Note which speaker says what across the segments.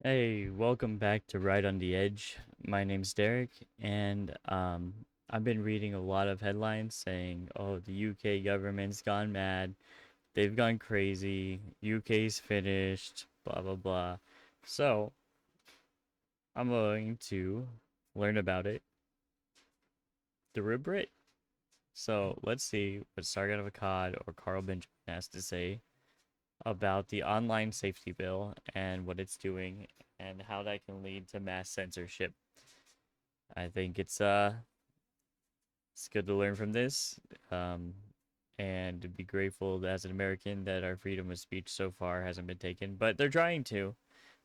Speaker 1: Hey, welcome back to Right on the Edge. My name's Derek, and I've been reading a lot of headlines saying, "Oh, the UK government's gone mad. They've gone crazy. UK's finished. Blah blah blah." So I'm going to learn about it through a Brit. So let's see what Sargon of Akkad or Carl Benjamin has to say about the online safety bill and what it's doing and how that can lead to mass censorship. I think it's good to learn from this, um, and to be grateful as an American that our freedom of speech so far hasn't been taken. But they're trying to.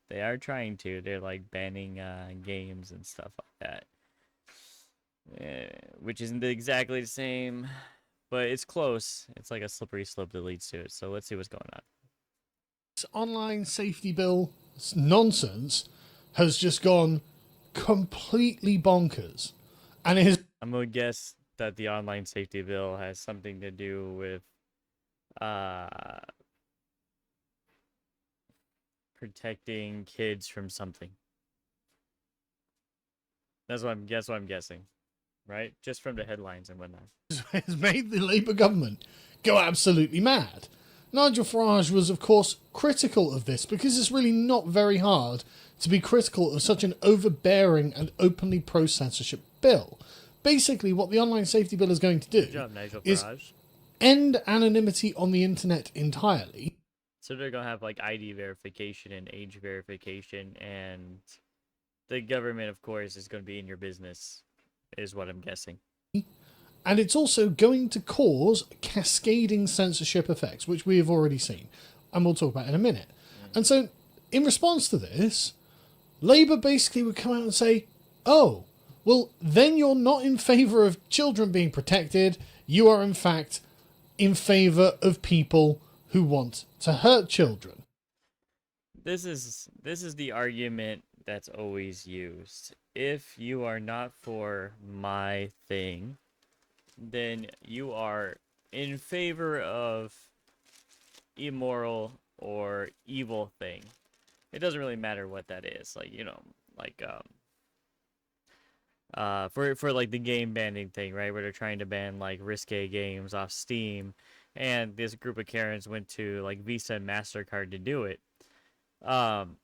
Speaker 1: They are trying to. They're like banning games and stuff like that, which isn't exactly the same, but it's close. It's like a slippery slope that leads to it. So let's see what's going on.
Speaker 2: This online safety bill nonsense has just gone completely bonkers. And it has
Speaker 1: I'm gonna guess that the online safety bill has something to do with uh protecting kids from something. That's what I'm guessing, right? Just from the headlines and whatnot.
Speaker 2: has made the Labour government go absolutely mad. Nigel Farage was, of course, critical of this because it's really not very hard to be critical of such an overbearing and openly pro censorship bill. Basically, what the online safety bill is going to
Speaker 1: Good
Speaker 2: do
Speaker 1: job, Nigel
Speaker 2: is
Speaker 1: Farage.
Speaker 2: end anonymity on the internet entirely.
Speaker 1: So they're gonna have like ID verification and age verification, and the government, of course, is gonna be in your business, is what I'm guessing.
Speaker 2: And it's also going to cause cascading censorship effects, which we have already seen, and we'll talk about in a minute. And so, in response to this, Labour basically would come out and say, oh, well, then you're not in favour of children being protected. You are, in fact, in favour of people who want to hurt children.
Speaker 1: This is the argument that's always used. If you are not for my thing, then you are in favor of immoral or evil thing. It doesn't really matter what that is. Like, like for like the game banning thing, right? Where they're trying to ban like risque games off Steam, and this group of Karens went to like Visa and MasterCard to do it. Um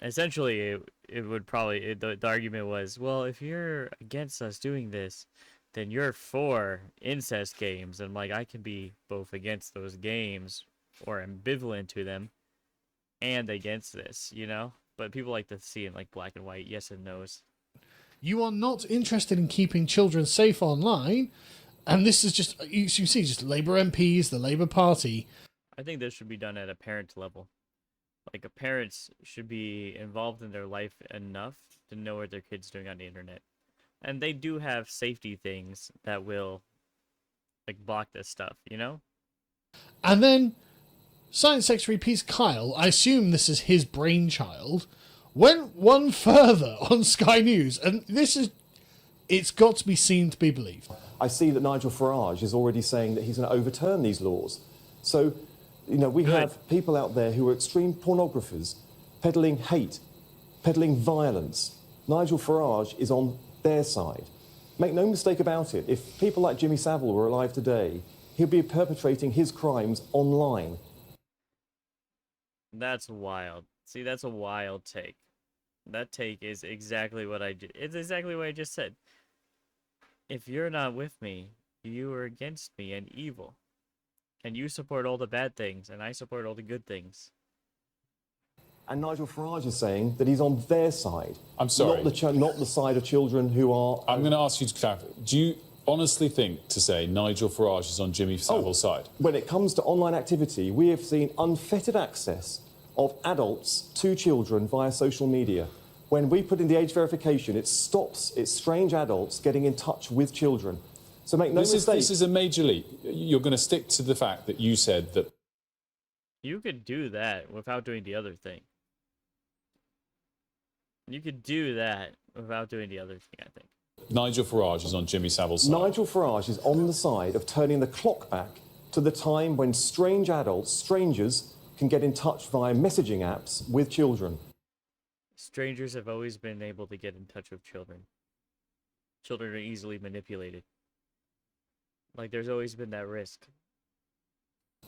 Speaker 1: Essentially it would probably the argument was, well, if you're against us doing this, then you're for incest games. And like, I can be both against those games or ambivalent to them and against this, but people like to see in like black and white, yes and no's.
Speaker 2: You are not interested in keeping children safe online. And this is just, you see, just Labour MPs, the Labour Party.
Speaker 1: I think this should be done at a parent level. Like, parents should be involved in their life enough to know what their kids doing on the internet, and they do have safety things that will like block this stuff.
Speaker 2: And then Science Secretary Peter Kyle, I assume this is his brainchild, went one further on Sky News, and it's got to be seen to be believed.
Speaker 3: I see that Nigel Farage is already saying that he's going to overturn these laws. So, we have people out there who are extreme pornographers, peddling hate, peddling violence. Nigel Farage is on their side. Make no mistake about it, if people like Jimmy Savile were alive today, he'll be perpetrating his crimes online.
Speaker 1: That's wild. See, that's a wild take. That take is exactly what it's exactly what I just said. If you're not with me, you are against me and evil. And you support all the bad things, and I support all the good things.
Speaker 3: And Nigel Farage is saying that he's on their side.
Speaker 4: I'm sorry.
Speaker 3: Not the side of children who are...
Speaker 4: I'm going to ask you to clarify. Do you honestly think to say Nigel Farage is on Jimmy Savile's side?
Speaker 3: When it comes to online activity, we have seen unfettered access of adults to children via social media. When we put in the age verification, it stops strange adults getting in touch with children. So make no mistake.
Speaker 4: This is a major leap. You're going to stick to the fact that you said that...
Speaker 1: You could do that without doing the other thing. You could do that without doing the other thing, I think.
Speaker 4: Nigel Farage is on Jimmy Savile's side.
Speaker 3: Nigel Farage is on the side of turning the clock back to the time when strange adults, strangers, can get in touch via messaging apps with children.
Speaker 1: strangers have always been able to get in touch with children. Children are easily manipulated. Like, there's always been that risk.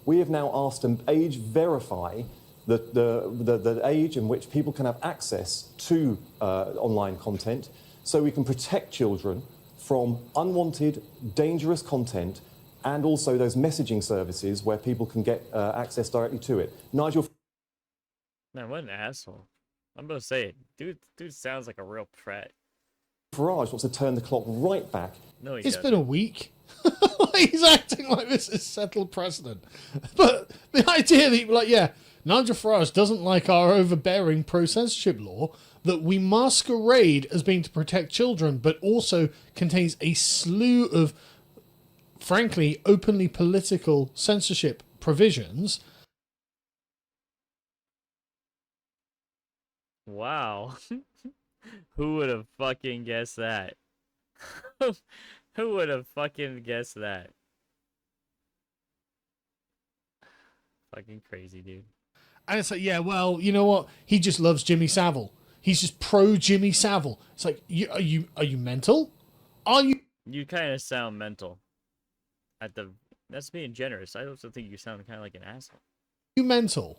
Speaker 3: We have now asked to age verify the age in which people can have access to online content so we can protect children from unwanted, dangerous content and also those messaging services where people can get access directly to it. Nigel
Speaker 1: Man, what an asshole. I'm gonna say it. Dude sounds like a real prat.
Speaker 3: Farage wants to turn the clock right back.
Speaker 1: No, he
Speaker 2: It's
Speaker 1: doesn't.
Speaker 2: been a week. He's acting like this is settled precedent. But the idea that, like, yeah, Nigel Farage doesn't like our overbearing pro-censorship law that we masquerade as being to protect children, but also contains a slew of, frankly, openly political censorship provisions.
Speaker 1: Wow. Who would have fucking guessed that? Who would have fucking guessed that? Fucking crazy, dude.
Speaker 2: And it's like, yeah, well, you know what? He just loves Jimmy Savile. He's just pro Jimmy Savile. It's like, are you mental? Are you
Speaker 1: You kind of sound mental. That's being generous. I also think you sound kind of like an asshole.
Speaker 2: mental?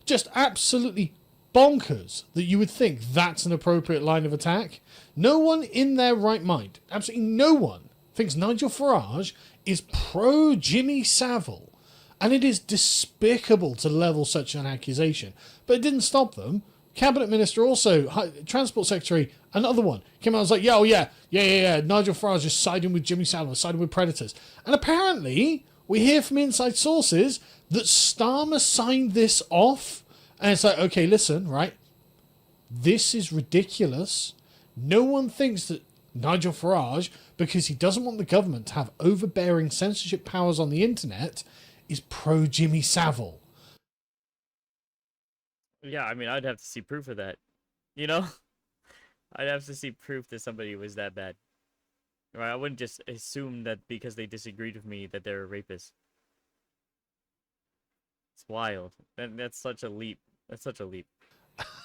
Speaker 2: Just absolutely bonkers that you would think that's an appropriate line of attack. No one in their right mind, absolutely no one, thinks Nigel Farage is pro Jimmy Savile. And it is despicable to level such an accusation. But it didn't stop them. Cabinet Minister also, Transport Secretary, another one, came out and was like, yeah, Nigel Farage is siding with Jimmy Savile, siding with predators. And apparently, we hear from inside sources that Starmer signed this off. And it's like, okay, listen, right? This is ridiculous. No one thinks that Nigel Farage, because he doesn't want the government to have overbearing censorship powers on the internet, is pro Jimmy Savile.
Speaker 1: Yeah, I mean, I'd have to see proof of that. You know? I'd have to see proof that somebody was that bad. Right? I wouldn't just assume that because they disagreed with me that they're a rapist. It's wild. That's such a leap. That's such a leap.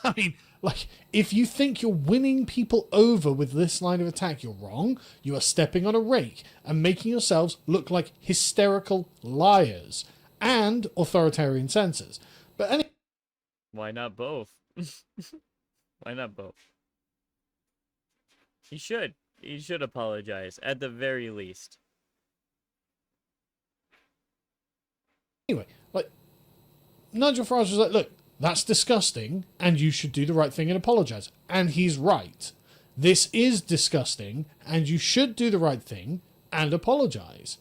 Speaker 2: I mean, like, if you think you're winning people over with this line of attack, you're wrong. You are stepping on a rake and making yourselves look like hysterical liars and authoritarian censors. But anyway,
Speaker 1: Why not both? Why not both? He should. He should apologize, at the very least.
Speaker 2: like, Nigel Farage was like, look, that's disgusting, and you should do the right thing and apologize. And he's right. This is disgusting, and you should do the right thing and apologize.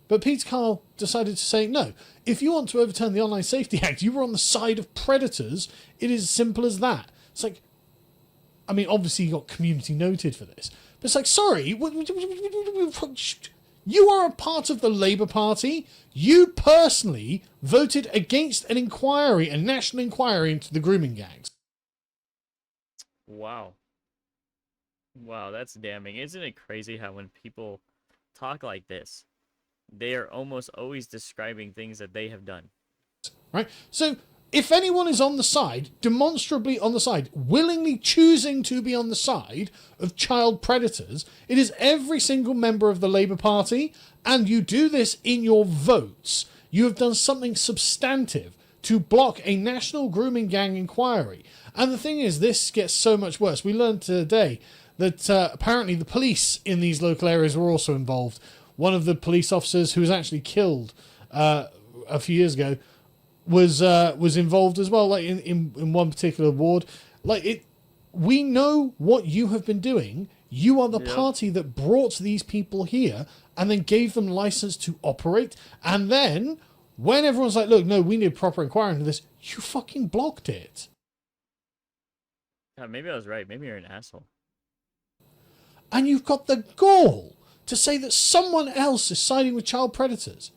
Speaker 2: But Peter Carl decided to say, no, if you want to overturn the Online Safety Act, you were on the side of predators. It is as simple as that. It's like, I mean, obviously you got community noted for this. But it's like, sorry, you are a part of the Labour Party. You personally voted against an inquiry, a national inquiry into the grooming gangs.
Speaker 1: Wow. Wow, that's damning. Isn't it crazy how when people talk like this, they are almost always describing things that they have done.
Speaker 2: Right? So if anyone is on the side, demonstrably on the side, willingly choosing to be on the side of child predators, it is every single member of the Labour Party, and you do this in your votes. You have done something substantive to block a national grooming gang inquiry. And the thing is, this gets so much worse. We learned today that apparently the police in these local areas were also involved. One of the police officers who was actually killed a few years ago was involved as well, like in one particular ward. Like, we know what you have been doing. You are the party that brought these people here and then gave them license to operate. And then when everyone's like, look, no, we need a proper inquiry into this, you fucking blocked it.
Speaker 1: God, maybe I was right. Maybe you're an asshole.
Speaker 2: And you've got the gall to say that someone else is siding with child predators.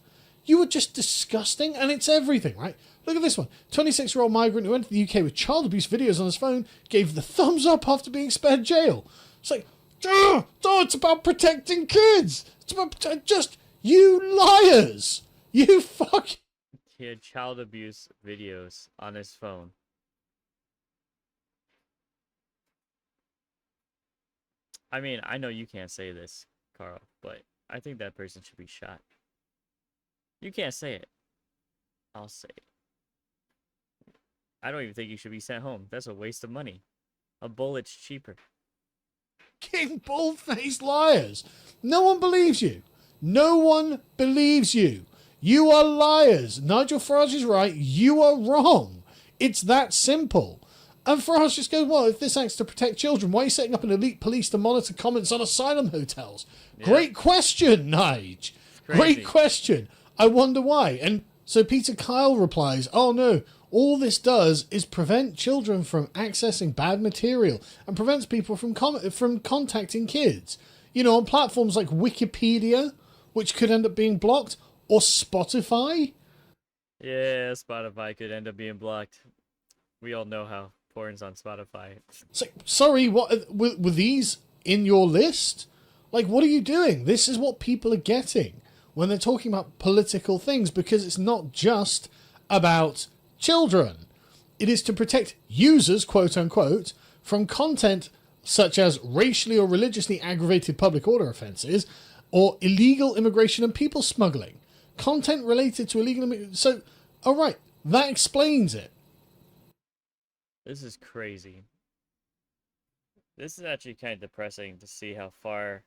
Speaker 2: You are just disgusting, and it's everything, right? Look at this one. 26-year-old migrant who entered the UK with child abuse videos on his phone gave the thumbs up after being spared jail. It's like, it's about protecting kids. It's about just, you liars. You fuck.
Speaker 1: He had child abuse videos on his phone. I mean, I know you can't say this, Carl, but I think that person should be shot. You can't say it. I'll say it. I don't even think you should be sent home. That's a waste of money. A bullet's cheaper.
Speaker 2: King bull-faced liars. No one believes you. No one believes you. You are liars. Nigel Farage is right. You are wrong. It's that simple. And Farage just goes, well, if this act's to protect children, why are you setting up an elite police to monitor comments on asylum hotels?
Speaker 1: Yeah.
Speaker 2: Great question, Nige.
Speaker 1: Crazy.
Speaker 2: Great question. I wonder why. And so Peter Kyle replies, oh no, all this does is prevent children from accessing bad material and prevents people from contacting kids. You know, on platforms like Wikipedia, which could end up being blocked, or Spotify.
Speaker 1: Yeah, Spotify could end up being blocked. We all know how porn's on Spotify.
Speaker 2: So, sorry, what were these in your list? Like, what are you doing? This is what people are getting when they're talking about political things, because it's not just about children. It is to protect users, quote unquote, from content such as racially or religiously aggravated public order offences or illegal immigration and people smuggling. Content related to illegal immigration. So, alright, that explains it.
Speaker 1: This is crazy. This is actually kind of depressing to see how far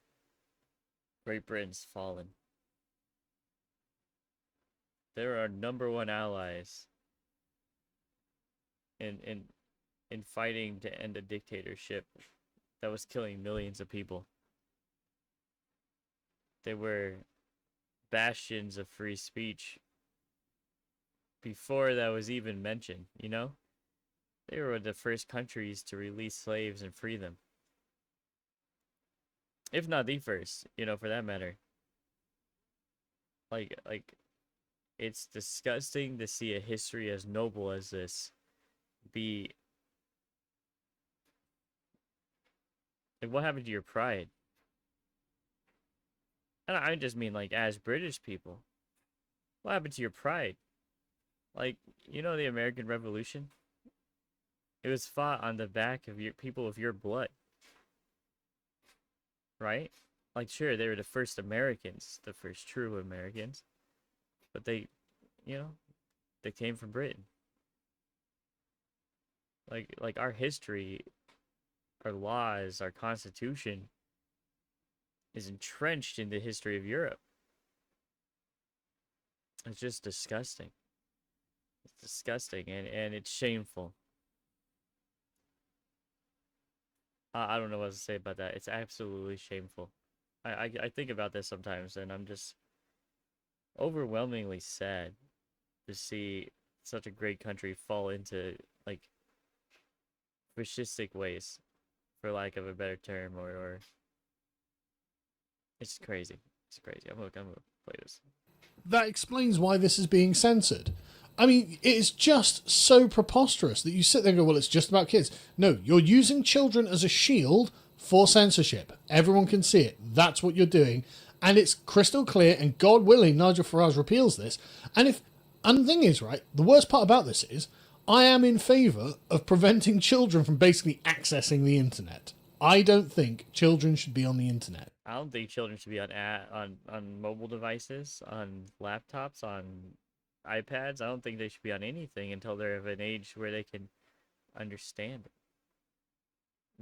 Speaker 1: Great Britain's fallen. They're our #1 allies in fighting to end a dictatorship that was killing millions of people. They were bastions of free speech before that was even mentioned, you know? They were the first countries to release slaves and free them. If not the first, you know, for that matter. Like, it's disgusting to see a history as noble as this be... Like, what happened to your pride? And I just mean, like, as British people. What happened to your pride? Like, you know the American Revolution? It was fought on the back of your people of your blood. Right? Like, sure, they were the first Americans, the first true Americans. But they, you know, they came from Britain. Like our history, our laws, our constitution is entrenched in the history of Europe. It's just disgusting. It's disgusting and it's shameful. I don't know what to say about that. It's absolutely shameful. I think about this sometimes and I'm just overwhelmingly sad to see such a great country fall into, like, fascistic ways, for lack of a better term, or it's crazy. It's crazy. I'm gonna play this.
Speaker 2: That explains why this is being censored. I mean, it is just so preposterous that you sit there and go, well, it's just about kids. No, you're using children as a shield for censorship. Everyone can see it. That's what you're doing. And it's crystal clear, and God willing, Nigel Farage repeals this. And the thing is, right, the worst part about this is, I am in favour of preventing children from basically accessing the internet. I don't think children should be on the internet.
Speaker 1: I don't think children should be on mobile devices, on laptops, on iPads. I don't think they should be on anything until they're of an age where they can understand it.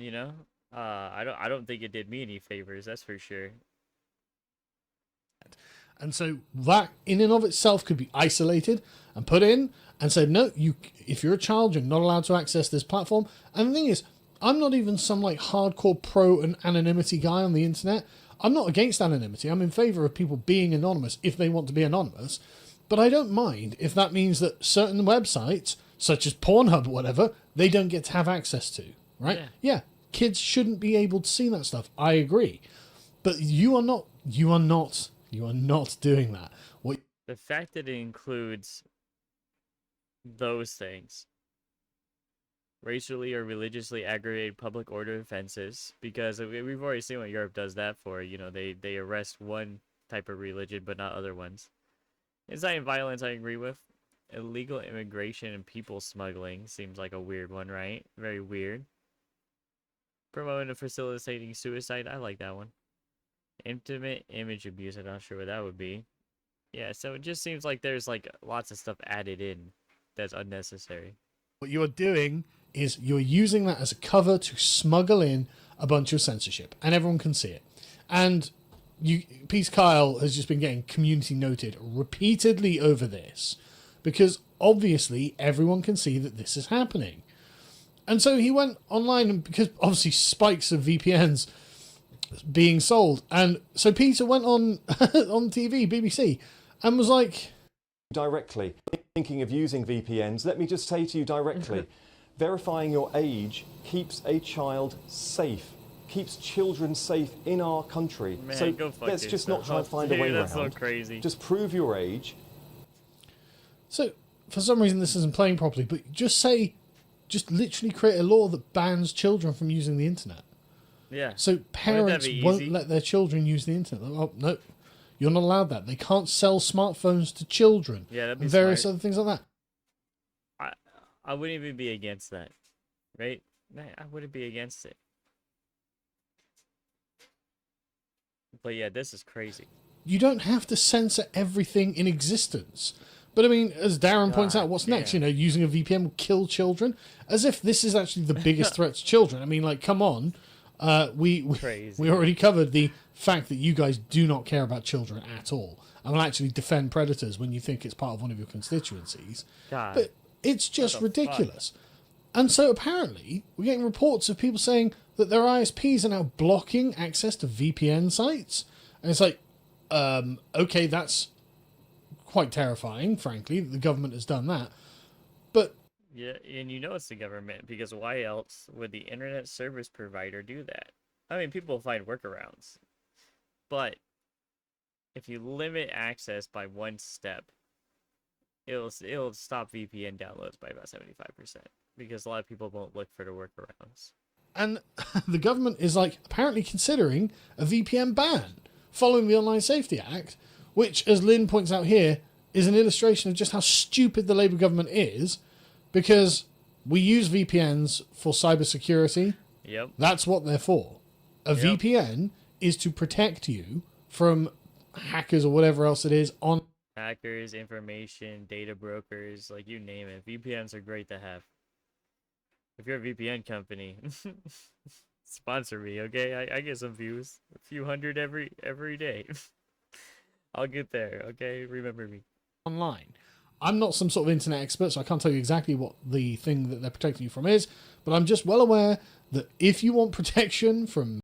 Speaker 1: You know? I don't think it did me any favors, that's for sure.
Speaker 2: And so that in and of itself could be isolated and put in and said, no, if you're a child, you're not allowed to access this platform. And the thing is, I'm not even some like hardcore pro and anonymity guy on the internet. I'm not against anonymity. I'm in favor of people being anonymous if they want to be anonymous. But I don't mind if that means that certain websites, such as Pornhub or whatever, they don't get to have access to, right? Yeah, kids shouldn't be able to see that stuff. I agree. But you are not doing that.
Speaker 1: The fact that it includes those things, racially or religiously aggravated public order offenses, because we've already seen what Europe does that for. You know, they arrest one type of religion but not other ones. Inciting violence, I agree with. Illegal immigration and people smuggling seems like a weird one, right? Very weird. Promoting and facilitating suicide. I like that one. Intimate image abuse. I'm not sure what that would be. Yeah, so it just seems like there's like lots of stuff added in that's unnecessary.
Speaker 2: What you are doing is you're using that as a cover to smuggle in a bunch of censorship, and everyone can see it. And Peace Kyle has just been getting community noted repeatedly over this, because obviously everyone can see that this is happening. And so he went online, and because obviously spikes of VPNs being sold, and so Peter went on on TV, BBC, and was like,
Speaker 3: directly. Thinking of using VPNs, let me just say to you directly, verifying your age keeps a child safe, keeps children safe in our country.
Speaker 1: Man,
Speaker 3: so
Speaker 1: go fuck
Speaker 3: let's just not try and find
Speaker 1: dude,
Speaker 3: a way
Speaker 1: that's
Speaker 3: around.
Speaker 1: so crazy.
Speaker 3: Just prove your age.
Speaker 2: so for some reason this isn't playing properly, but just literally create a law that bans children from using the internet.
Speaker 1: Yeah.
Speaker 2: So parents
Speaker 1: be
Speaker 2: won't
Speaker 1: easy?
Speaker 2: let their children use the internet. Oh, no, you're not allowed that. They can't sell smartphones to children.
Speaker 1: Yeah, that'd be
Speaker 2: and various
Speaker 1: smart.
Speaker 2: other things like that.
Speaker 1: I wouldn't even be against that, right? I wouldn't be against it. But yeah, this is crazy.
Speaker 2: You don't have to censor everything in existence. But I mean, as Darren points
Speaker 1: God
Speaker 2: out, what's next?
Speaker 1: damn.
Speaker 2: You know, using a VPN will kill children, as if this is actually the biggest threat to children. I mean, like, come on. We
Speaker 1: Crazy.
Speaker 2: already covered the fact that you guys do not care about children at all, and will actually defend predators when you think it's part of one of your constituencies.
Speaker 1: God.
Speaker 2: But it's just
Speaker 1: What the
Speaker 2: ridiculous. And so apparently, we're getting reports of people saying that their ISPs are now blocking access to VPN sites. And it's like, okay, that's quite terrifying, frankly, that the government has done that. But
Speaker 1: Yeah, and you know it's the government, because why else would the internet service provider do that? I mean, people find workarounds. But if you limit access by one step, it'll stop VPN downloads by about 75%, because a lot of people won't look for the workarounds.
Speaker 2: and the government is like apparently considering a VPN ban following the Online Safety Act, which, as Lynn points out here, is an illustration of just how stupid the Labour government is, because we use VPNs for cybersecurity.
Speaker 1: Yep.
Speaker 2: That's what they're for. A
Speaker 1: Yep.
Speaker 2: VPN is to protect you from hackers or whatever else it is on.
Speaker 1: Hackers, information, data brokers, like you name it. VPNs are great to have. If you're a VPN company, sponsor me, okay? I get some views, a few hundred every day. I'll get there, okay? Remember me.
Speaker 2: Online. I'm not some sort of internet expert, so I can't tell you exactly what the thing that they're protecting you from is, but I'm just well aware that if you want protection from